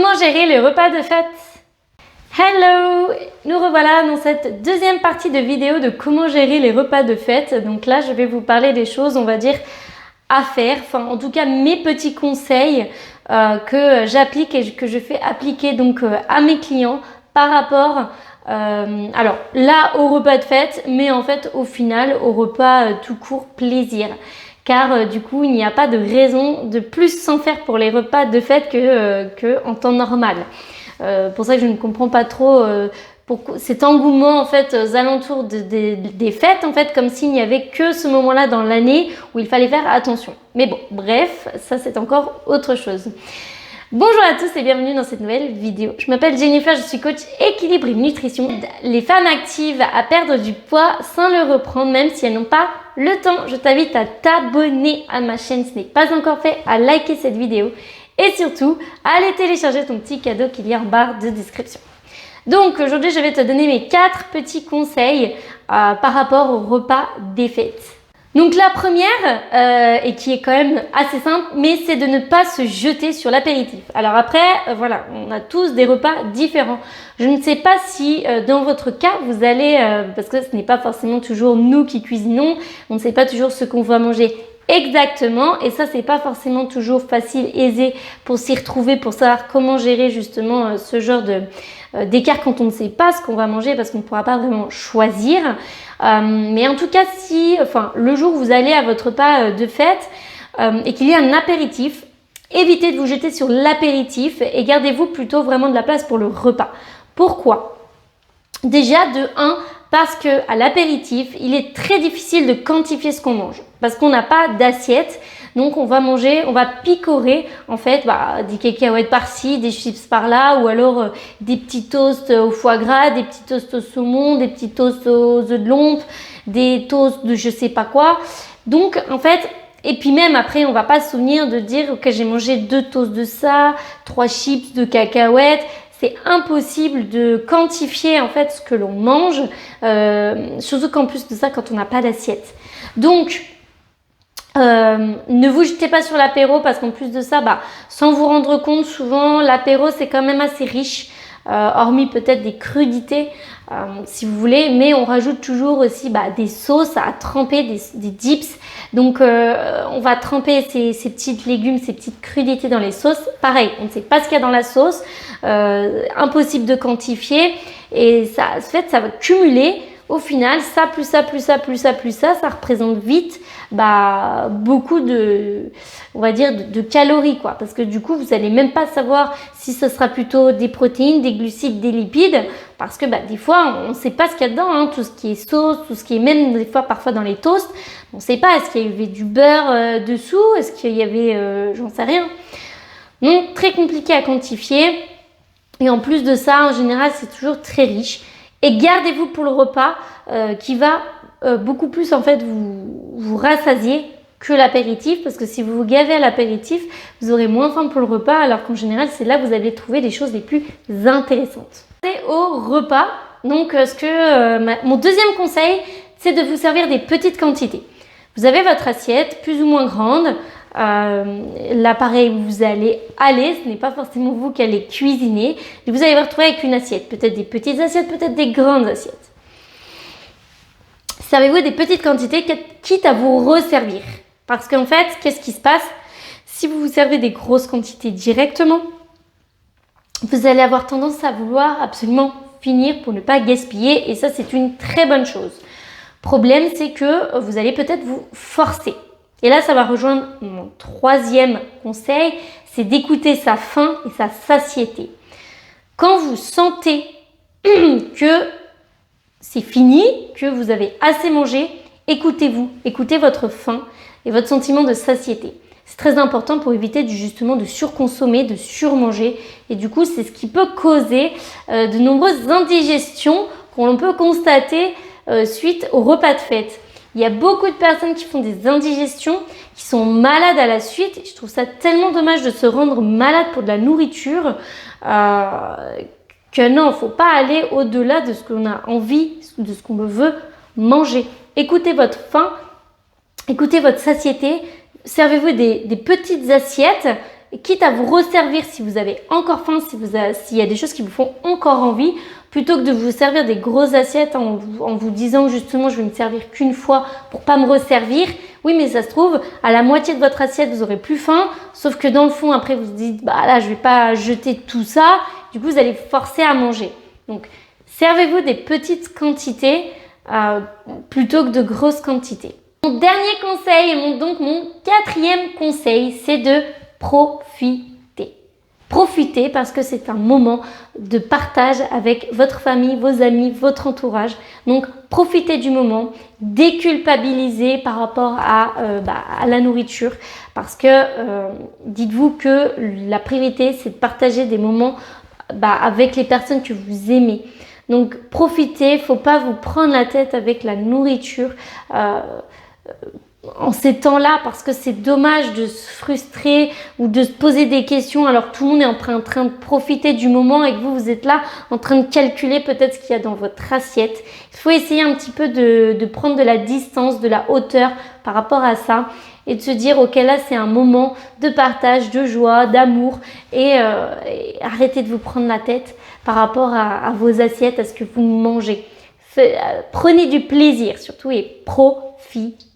Comment gérer les repas de fête? Hello! Nous revoilà dans cette deuxième partie de vidéo de comment gérer les repas de fête. Donc là, je vais vous parler des choses, on va dire, à faire. Enfin, en tout cas, mes petits conseils que j'applique et que je fais appliquer donc à mes clients par rapport alors là au repas de fête, mais en fait au final au repas tout court plaisir. Car du coup, il n'y a pas de raison de plus s'en faire pour les repas de fête que en temps normal. Pour ça que je ne comprends pas trop cet engouement en fait aux alentours des fêtes, en fait, comme s'il n'y avait que ce moment-là dans l'année où il fallait faire attention. Mais bon, bref, ça c'est encore autre chose. Bonjour à tous et bienvenue dans cette nouvelle vidéo. Je m'appelle Jennifer, je suis coach équilibre et nutrition. Les femmes actives à perdre du poids sans le reprendre, même si elles n'ont pas le temps. Je t'invite à t'abonner à ma chaîne si ce n'est pas encore fait, à liker cette vidéo et surtout à aller télécharger ton petit cadeau qu'il y a en barre de description. Donc aujourd'hui, je vais te donner mes 4 petits conseils par rapport au repas des fêtes. Donc la première, et qui est quand même assez simple, mais c'est de ne pas se jeter sur l'apéritif. Alors après, voilà, on a tous des repas différents. Je ne sais pas si dans votre cas, vous allez, parce que ce n'est pas forcément toujours nous qui cuisinons, on ne sait pas toujours ce qu'on va manger exactement, et ça c'est pas forcément toujours facile, aisé pour s'y retrouver, pour savoir comment gérer justement ce genre d'écart quand on ne sait pas ce qu'on va manger, parce qu'on ne pourra pas vraiment choisir. Mais en tout cas, si, le jour où vous allez à votre repas de fête et qu'il y a un apéritif, évitez de vous jeter sur l'apéritif et gardez-vous plutôt vraiment de la place pour le repas. Pourquoi? Déjà, de 1, parce que à l'apéritif, il est très difficile de quantifier ce qu'on mange parce qu'on n'a pas d'assiette. Donc on va manger, on va picorer en fait des cacahuètes par-ci, des chips par-là, ou alors des petits toasts au foie gras, des petits toasts au saumon, des petits toasts aux œufs de lompe, des toasts de je sais pas quoi. Donc en fait, et puis même après on va pas se souvenir de dire ok, j'ai mangé 2 toasts de ça, 3 chips de cacahuètes. C'est impossible de quantifier en fait ce que l'on mange, surtout qu'en plus de ça quand on n'a pas d'assiette. Donc ne vous jetez pas sur l'apéro parce qu'en plus de ça, sans vous rendre compte, souvent l'apéro c'est quand même assez riche, hormis peut-être des crudités si vous voulez, mais on rajoute toujours aussi des sauces à tremper, des dips. Donc on va tremper ces petits légumes, ces petites crudités dans les sauces. Pareil, on ne sait pas ce qu'il y a dans la sauce, impossible de quantifier et ça, en fait, ça va cumuler. Au final, ça plus ça plus ça plus ça plus ça représente vite beaucoup de, on va dire, de calories quoi. Parce que du coup, vous n'allez même pas savoir si ce sera plutôt des protéines, des glucides, des lipides. Parce que des fois, on ne sait pas ce qu'il y a dedans. Hein, tout ce qui est sauce, tout ce qui est même des fois parfois dans les toasts. On ne sait pas, est-ce qu'il y avait du beurre dessous? Est-ce qu'il y avait, j'en sais rien. Donc, très compliqué à quantifier. Et en plus de ça, en général, c'est toujours très riche. Et gardez-vous pour le repas qui va beaucoup plus en fait vous rassasier que l'apéritif, parce que si vous vous gavez à l'apéritif, vous aurez moins faim pour le repas, alors qu'en général c'est là que vous allez trouver les choses les plus intéressantes. C'est au repas, donc mon deuxième conseil, c'est de vous servir des petites quantités. Vous avez votre assiette plus ou moins grande. L'appareil où vous allez ce n'est pas forcément vous qui allez cuisiner, mais vous allez vous retrouver avec une assiette, peut-être des petites assiettes, peut-être des grandes assiettes. Servez-vous des petites quantités, quitte à vous resservir, parce qu'en fait, qu'est-ce qui se passe si vous vous servez des grosses quantités directement? Vous allez avoir tendance à vouloir absolument finir pour ne pas gaspiller, et ça c'est une très bonne chose. Problème, c'est que vous allez peut-être vous forcer. Et là, ça va rejoindre mon troisième conseil, c'est d'écouter sa faim et sa satiété. Quand vous sentez que c'est fini, que vous avez assez mangé, écoutez-vous, écoutez votre faim et votre sentiment de satiété. C'est très important pour éviter justement de surconsommer, de surmanger. Et du coup, c'est ce qui peut causer de nombreuses indigestions qu'on peut constater suite au repas de fête. Il y a beaucoup de personnes qui font des indigestions, qui sont malades à la suite. Je trouve ça tellement dommage de se rendre malade pour de la nourriture que non, il ne faut pas aller au-delà de ce qu'on a envie, de ce qu'on veut manger. Écoutez votre faim, écoutez votre satiété, servez-vous des petites assiettes quitte à vous resservir si vous avez encore faim, s'il y a des choses qui vous font encore envie, plutôt que de vous servir des grosses assiettes en vous disant justement je vais me servir qu'une fois pour pas me resservir. Oui, mais ça se trouve, à la moitié de votre assiette, vous aurez plus faim, sauf que dans le fond, après, vous vous dites, bah là, je vais pas jeter tout ça. Du coup, vous allez forcer à manger. Donc, servez-vous des petites quantités plutôt que de grosses quantités. Mon dernier conseil, donc mon quatrième conseil, c'est de profiter. Profitez parce que c'est un moment de partage avec votre famille, vos amis, votre entourage. Donc, profitez du moment, déculpabilisez par rapport à la nourriture parce que dites-vous que la priorité, c'est de partager des moments avec les personnes que vous aimez. Donc, profitez, faut pas vous prendre la tête avec la nourriture. En ces temps-là, parce que c'est dommage de se frustrer ou de se poser des questions alors que tout le monde est en train de profiter du moment et que vous êtes là en train de calculer peut-être ce qu'il y a dans votre assiette. Il faut essayer un petit peu de prendre de la distance, de la hauteur par rapport à ça et de se dire ok, là c'est un moment de partage, de joie, d'amour et arrêtez de vous prendre la tête par rapport à vos assiettes, à ce que vous mangez. Prenez du plaisir surtout et profitez.